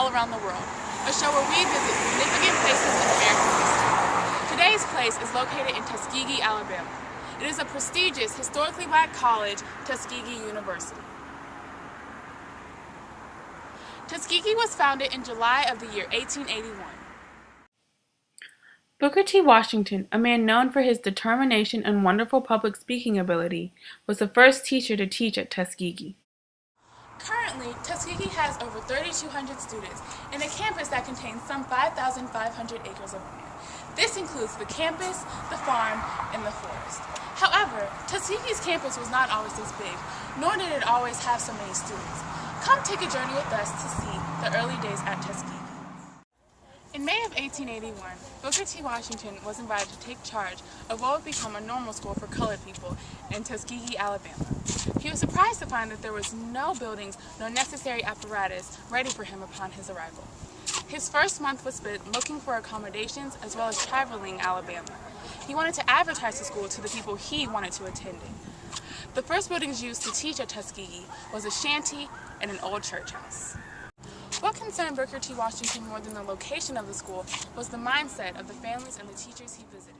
All Around the World, a show where we visit significant places in American history. Today's place is located in Tuskegee, Alabama. It is a prestigious, historically black college, Tuskegee University. Tuskegee was founded in July of the year 1881. Booker T. Washington, a man known for his determination and wonderful public speaking ability, was the first teacher to teach at Tuskegee. Currently, Tuskegee has over 3,200 students and a campus that contains some 5,500 acres of land. This includes the campus, the farm, and the forest. However, Tuskegee's campus was not always this big, nor did it always have so many students. Come take a journey with us to see the early days at Tuskegee. In May of 1881, Booker T. Washington was invited to take charge of what would become a normal school for colored people in Tuskegee, Alabama. He was surprised to find that there was no buildings nor necessary apparatus ready for him upon his arrival. His first month was spent looking for accommodations as well as traveling Alabama. He wanted to advertise the school to the people he wanted to attend it. The first buildings used to teach at Tuskegee was a shanty and an old church house. What concerned Booker T. Washington more than the location of the school was the mindset of the families and the teachers he visited.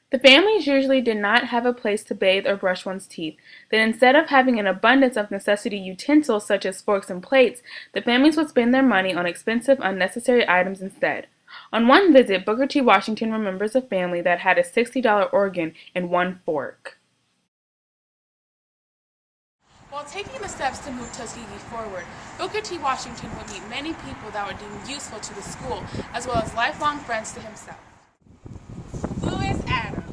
The families usually did not have a place to bathe or brush one's teeth. Then instead of having an abundance of necessity utensils such as forks and plates, the families would spend their money on expensive, unnecessary items instead. On one visit, Booker T. Washington remembers a family that had a $60 organ and one fork. While taking the steps to move Tuskegee forward, Booker T. Washington would meet many people that were deemed useful to the school, as well as lifelong friends to himself. Lewis Adams.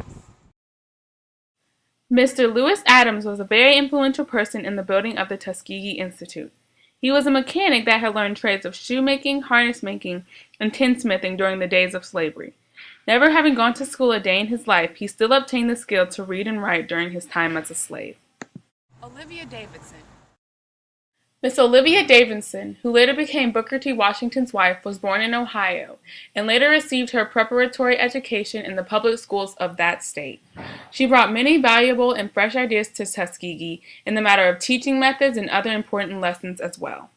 Mr. Lewis Adams was a very influential person in the building of the Tuskegee Institute. He was a mechanic that had learned trades of shoemaking, harness making, and tinsmithing during the days of slavery. Never having gone to school a day in his life, he still obtained the skill to read and write during his time as a slave. Olivia Davidson. Miss Olivia Davidson, who later became Booker T. Washington's wife, was born in Ohio and later received her preparatory education in the public schools of that state. She brought many valuable and fresh ideas to Tuskegee in the matter of teaching methods and other important lessons as well.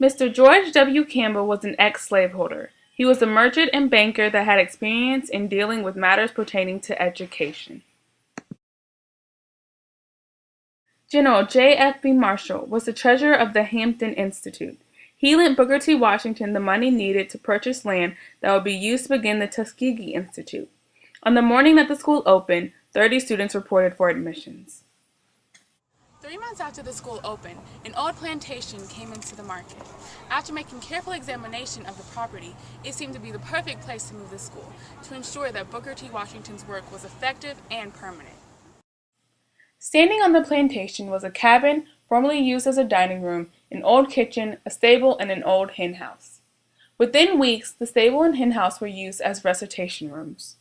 Mr. George W. Campbell was an ex-slaveholder. He was a merchant and banker that had experience in dealing with matters pertaining to education. General J.F.B. Marshall was the treasurer of the Hampton Institute. He lent Booker T. Washington the money needed to purchase land that would be used to begin the Tuskegee Institute. On the morning that the school opened, 30 students reported for admissions. 3 months after the school opened, an old plantation came into the market. After making careful examination of the property, it seemed to be the perfect place to move the school, to ensure that Booker T. Washington's work was effective and permanent. Standing on the plantation was a cabin formerly used as a dining room, an old kitchen, a stable, and an old hen house. Within weeks, the stable and hen house were used as recitation rooms.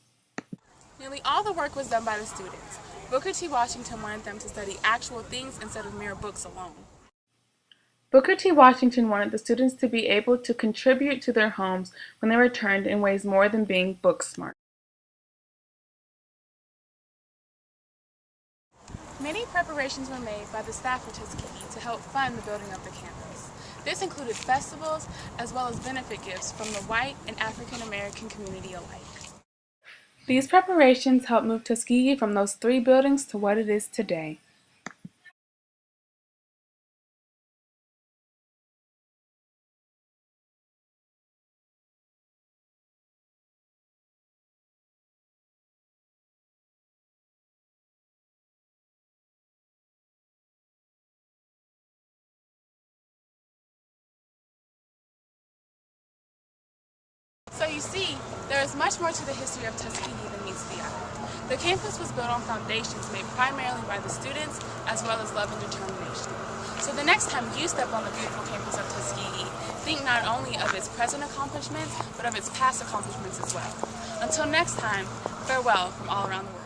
Nearly all the work was done by the students. Booker T. Washington wanted them to study actual things instead of mere books alone. Booker T. Washington wanted the students to be able to contribute to their homes when they returned in ways more than being book smart. Many preparations were made by the staff of Tuskegee to help fund the building of the campus. This included festivals as well as benefit gifts from the white and African American community alike. These preparations helped move Tuskegee from those 3 buildings to what it is today. So you see, there is much more to the history of Tuskegee than meets the eye. The campus was built on foundations made primarily by the students as well as love and determination. So the next time you step on the beautiful campus of Tuskegee, think not only of its present accomplishments, but of its past accomplishments as well. Until next time, farewell from all around the world.